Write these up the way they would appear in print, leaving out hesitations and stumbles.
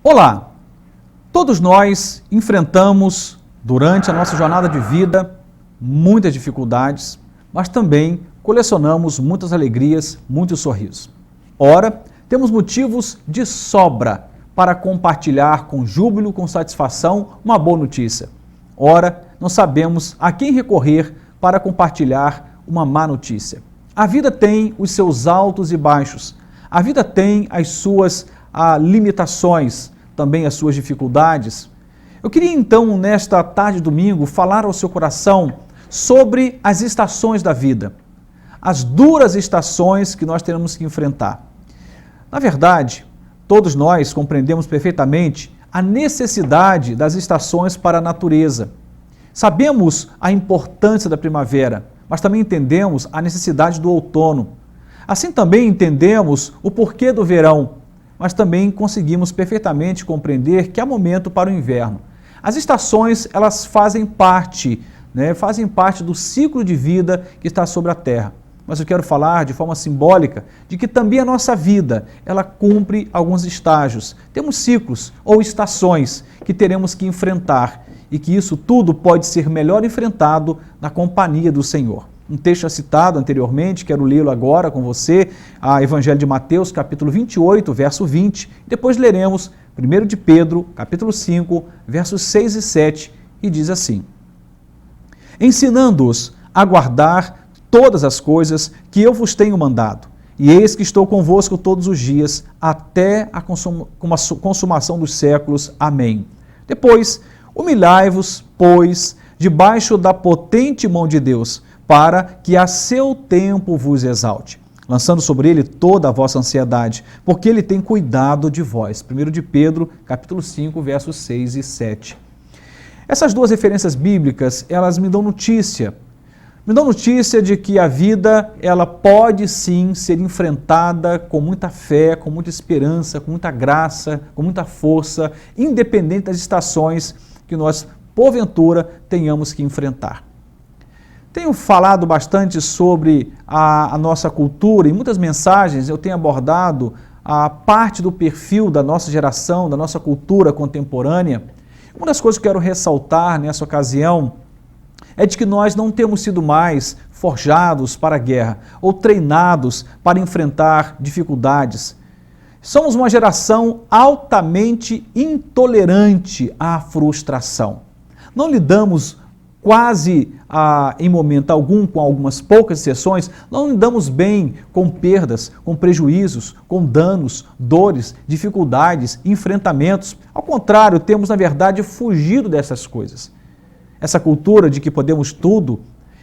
Olá! Todos nós enfrentamos, durante a nossa jornada de vida, muitas dificuldades, mas também colecionamos muitas alegrias, muitos sorrisos. Ora, temos motivos de sobra para compartilhar com júbilo, com satisfação, uma boa notícia. Ora, não sabemos a quem recorrer para compartilhar uma má notícia. A vida tem os seus altos e baixos. A vida tem as suas limitações, também as suas dificuldades. Eu queria então, nesta tarde de domingo, falar ao seu coração sobre as estações da vida, as duras estações que nós teremos que enfrentar. Na verdade, todos nós compreendemos perfeitamente a necessidade das estações para a natureza. Sabemos a importância da primavera, mas também entendemos a necessidade do outono. Assim também entendemos o porquê do verão, mas também conseguimos perfeitamente compreender que há momento para o inverno. As estações, elas fazem parte do ciclo de vida que está sobre a Terra. Mas eu quero falar de forma simbólica de que também a nossa vida, ela cumpre alguns estágios. Temos ciclos ou estações que teremos que enfrentar e que isso tudo pode ser melhor enfrentado na companhia do Senhor. Um texto citado anteriormente, quero lê-lo agora com você, a Evangelho de Mateus, capítulo 28, verso 20. Depois leremos 1 de Pedro, capítulo 5, versos 6 e 7, e diz assim: ensinando-os a guardar todas as coisas que eu vos tenho mandado, e eis que estou convosco todos os dias, até a consumação dos séculos. Amém. Depois, humilhai-vos, pois, debaixo da potente mão de Deus, para que a seu tempo vos exalte, lançando sobre ele toda a vossa ansiedade, porque ele tem cuidado de vós. 1 de Pedro, capítulo 5, versos 6 e 7. Essas duas referências bíblicas, elas me dão notícia de que a vida, ela pode sim ser enfrentada com muita fé, com muita esperança, com muita graça, com muita força, independente das estações que nós, porventura, tenhamos que enfrentar. Tenho falado bastante sobre a nossa cultura, em muitas mensagens eu tenho abordado a parte do perfil da nossa geração, da nossa cultura contemporânea. Uma das coisas que eu quero ressaltar nessa ocasião é de que nós não temos sido mais forjados para a guerra ou treinados para enfrentar dificuldades. Somos uma geração altamente intolerante à frustração. Não lidamos quase em momento algum, com algumas poucas exceções, não lidamos bem com perdas, com prejuízos, com danos, dores, dificuldades, enfrentamentos. Ao contrário, temos, na verdade, fugido dessas coisas. Essa cultura de que podemos tudo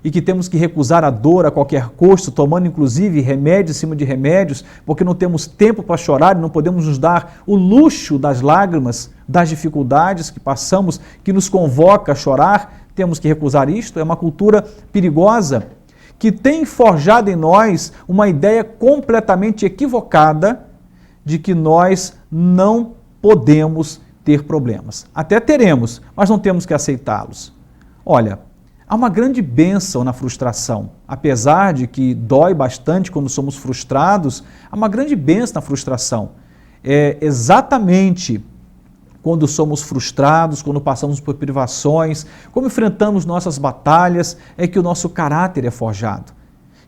e que temos que recusar a dor a qualquer custo, tomando inclusive remédios em cima de remédios, porque não temos tempo para chorar e não podemos nos dar o luxo das lágrimas, das dificuldades que passamos, que nos convoca a chorar. Temos que recusar isto. É uma cultura perigosa que tem forjado em nós uma ideia completamente equivocada de que nós não podemos ter problemas. Até teremos, mas não temos que aceitá-los. Olha, há uma grande bênção na frustração. Apesar de que dói bastante quando somos frustrados, há uma grande bênção na frustração. É exatamente quando somos frustrados, quando passamos por privações, como enfrentamos nossas batalhas, é que o nosso caráter é forjado,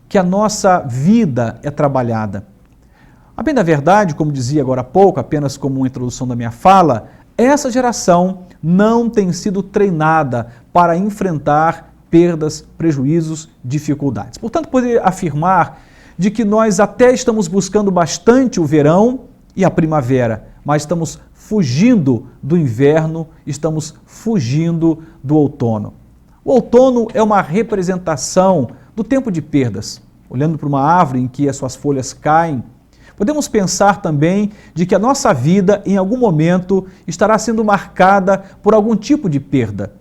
que a nossa vida é trabalhada. A bem da verdade, como dizia agora há pouco, apenas como uma introdução da minha fala, essa geração não tem sido treinada para enfrentar perdas, prejuízos, dificuldades. Portanto, poderia afirmar de que nós até estamos buscando bastante o verão e a primavera, mas estamos fugindo do inverno, estamos fugindo do outono. O outono é uma representação do tempo de perdas. Olhando para uma árvore em que as suas folhas caem, podemos pensar também de que a nossa vida, em algum momento, estará sendo marcada por algum tipo de perda,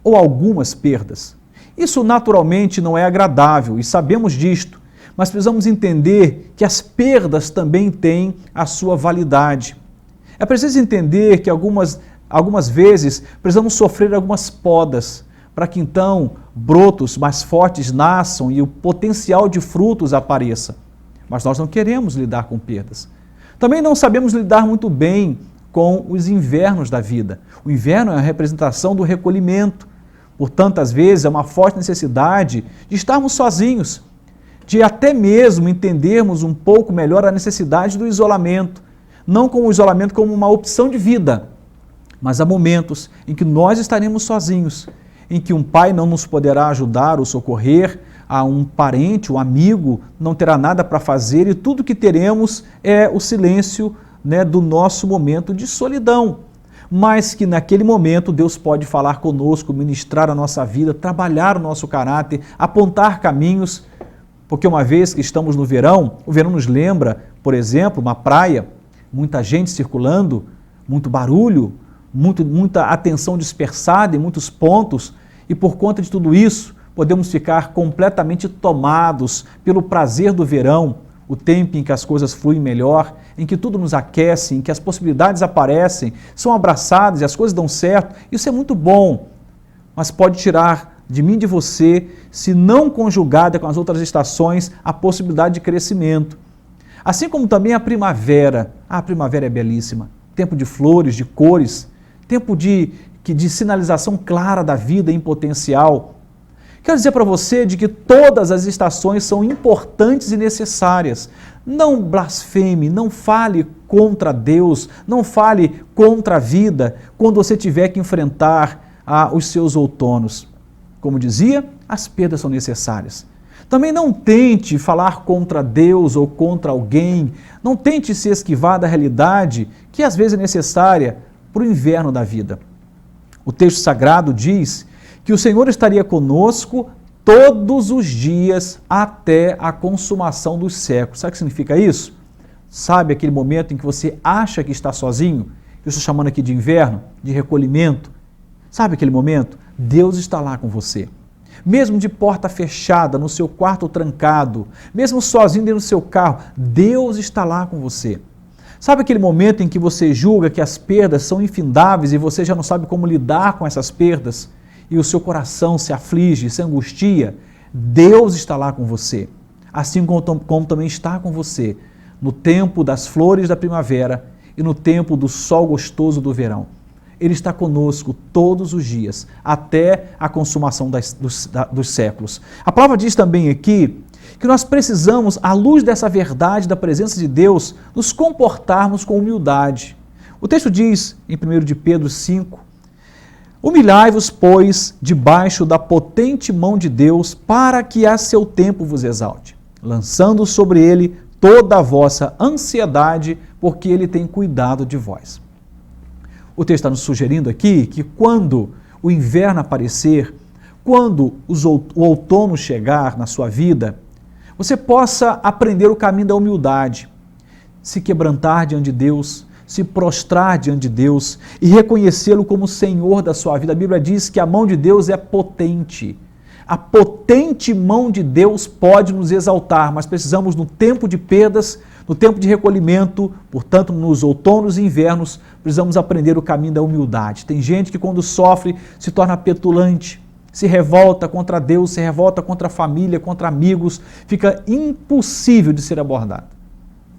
ou algumas perdas. Isso naturalmente não é agradável e sabemos disto, mas precisamos entender que as perdas também têm a sua validade. É preciso entender que algumas vezes precisamos sofrer algumas podas para que então brotos mais fortes nasçam e o potencial de frutos apareça. Mas nós não queremos lidar com perdas. Também não sabemos lidar muito bem com os invernos da vida. O inverno é a representação do recolhimento. Por tantas vezes é uma forte necessidade de estarmos sozinhos, de até mesmo entendermos um pouco melhor a necessidade do isolamento, não como o isolamento como uma opção de vida, mas há momentos em que nós estaremos sozinhos, em que um pai não nos poderá ajudar ou socorrer, a um parente, um amigo não terá nada para fazer e tudo que teremos é o silêncio, do nosso momento de solidão. Mas que naquele momento Deus pode falar conosco, ministrar a nossa vida, trabalhar o nosso caráter, apontar caminhos, porque uma vez que estamos no verão, o verão nos lembra, por exemplo, uma praia, muita gente circulando, muito barulho, muita atenção dispersada em muitos pontos, e por conta de tudo isso, podemos ficar completamente tomados pelo prazer do verão, o tempo em que as coisas fluem melhor, em que tudo nos aquece, em que as possibilidades aparecem, são abraçadas e as coisas dão certo. Isso é muito bom, mas pode tirar de mim e de você, se não conjugada com as outras estações, a possibilidade de crescimento. Assim como também a primavera. A primavera é belíssima. Tempo de flores, de cores, tempo de sinalização clara da vida em potencial. Quero dizer para você de que todas as estações são importantes e necessárias. Não blasfeme, não fale contra Deus, não fale contra a vida quando você tiver que enfrentar os seus outonos. Como dizia, as perdas são necessárias. Também não tente falar contra Deus ou contra alguém, não tente se esquivar da realidade que às vezes é necessária para o inverno da vida. O texto sagrado diz que o Senhor estaria conosco todos os dias até a consumação dos séculos. Sabe o que significa isso? Sabe aquele momento em que você acha que está sozinho? Eu estou chamando aqui de inverno, de recolhimento. Sabe aquele momento? Deus está lá com você. Mesmo de porta fechada, no seu quarto trancado, mesmo sozinho dentro do seu carro, Deus está lá com você. Sabe aquele momento em que você julga que as perdas são infindáveis e você já não sabe como lidar com essas perdas? E o seu coração se aflige, se angustia? Deus está lá com você. Assim como também está com você no tempo das flores da primavera e no tempo do sol gostoso do verão. Ele está conosco todos os dias, até a consumação dos séculos. A palavra diz também aqui que nós precisamos, à luz dessa verdade da presença de Deus, nos comportarmos com humildade. O texto diz, em 1 de Pedro 5, humilhai-vos, pois, debaixo da potente mão de Deus, para que a seu tempo vos exalte, lançando sobre ele toda a vossa ansiedade, porque ele tem cuidado de vós. O texto está nos sugerindo aqui que quando o inverno aparecer, quando o outono chegar na sua vida, você possa aprender o caminho da humildade, se quebrantar diante de Deus, se prostrar diante de Deus e reconhecê-lo como Senhor da sua vida. A Bíblia diz que a mão de Deus é potente. A potente mão de Deus pode nos exaltar, mas precisamos, no tempo de perdas, no tempo de recolhimento, portanto, nos outonos e invernos, precisamos aprender o caminho da humildade. Tem gente que quando sofre se torna petulante, se revolta contra Deus, se revolta contra a família, contra amigos, fica impossível de ser abordado.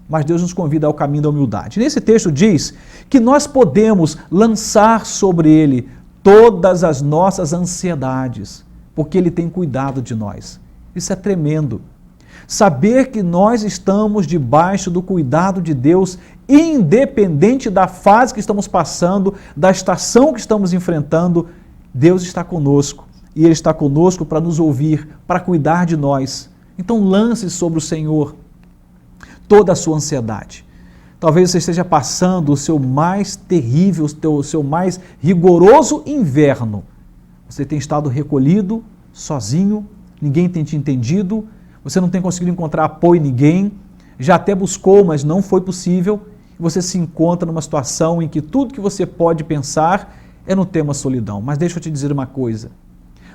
Mas Deus nos convida ao caminho da humildade. Nesse texto diz que nós podemos lançar sobre Ele todas as nossas ansiedades, porque Ele tem cuidado de nós. Isso é tremendo. Saber que nós estamos debaixo do cuidado de Deus, independente da fase que estamos passando, da estação que estamos enfrentando, Deus está conosco. E Ele está conosco para nos ouvir, para cuidar de nós. Então lance sobre o Senhor toda a sua ansiedade. Talvez você esteja passando o seu mais terrível, o seu mais rigoroso inverno. Você tem estado recolhido, sozinho, ninguém tem te entendido, você não tem conseguido encontrar apoio em ninguém, já até buscou, mas não foi possível, e você se encontra numa situação em que tudo que você pode pensar é no tema solidão. Mas deixa eu te dizer uma coisa,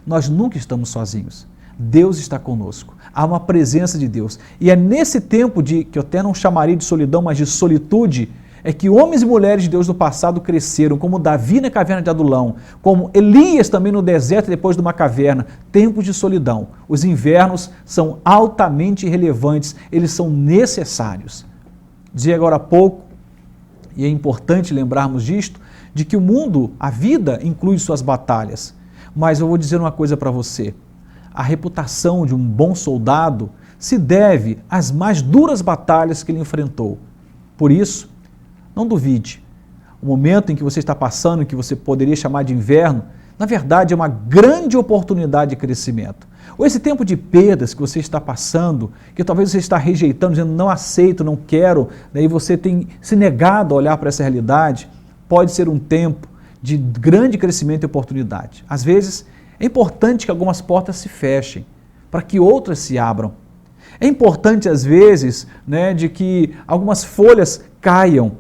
nós nunca estamos sozinhos. Deus está conosco, há uma presença de Deus. E é nesse tempo que eu até não chamaria de solidão, mas de solitude, é que homens e mulheres de Deus do passado cresceram, como Davi na caverna de Adulão, como Elias também no deserto depois de uma caverna, tempos de solidão. Os invernos são altamente relevantes, eles são necessários. Dizia agora há pouco, E é importante lembrarmos disto, de que o mundo, a vida, inclui suas batalhas. Mas eu vou dizer uma coisa para você. A reputação de um bom soldado se deve às mais duras batalhas que ele enfrentou. Por isso, não duvide. O momento em que você está passando, que você poderia chamar de inverno, na verdade é uma grande oportunidade de crescimento. Ou esse tempo de perdas que você está passando, que talvez você está rejeitando, dizendo não aceito, não quero, e você tem se negado a olhar para essa realidade, pode ser um tempo de grande crescimento e oportunidade. Às vezes, é importante que algumas portas se fechem, para que outras se abram. É importante, às vezes, de que algumas folhas caiam,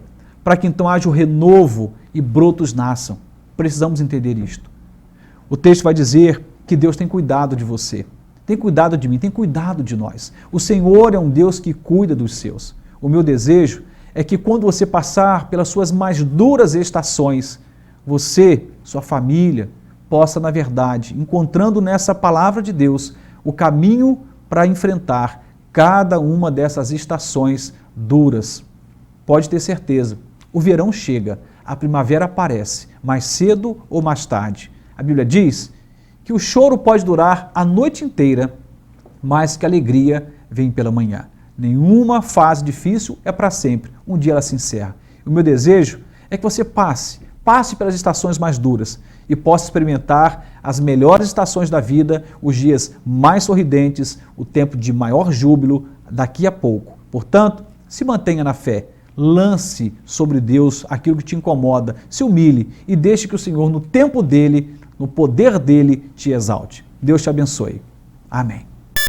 para que então haja o renovo e brotos nasçam. Precisamos entender isto. O texto vai dizer que Deus tem cuidado de você, tem cuidado de mim, tem cuidado de nós. O Senhor é um Deus que cuida dos seus. O meu desejo é que quando você passar pelas suas mais duras estações, você, sua família, possa, na verdade, encontrando nessa palavra de Deus, o caminho para enfrentar cada uma dessas estações duras. Pode ter certeza, o verão chega, a primavera aparece, mais cedo ou mais tarde. A Bíblia diz que o choro pode durar a noite inteira, mas que a alegria vem pela manhã. Nenhuma fase difícil é para sempre, um dia ela se encerra. O meu desejo é que você passe pelas estações mais duras e possa experimentar as melhores estações da vida, os dias mais sorridentes, o tempo de maior júbilo daqui a pouco. Portanto, se mantenha na fé, lance sobre Deus aquilo que te incomoda, se humilhe e deixe que o Senhor, no tempo dele, no poder dele, te exalte. Deus te abençoe. Amém.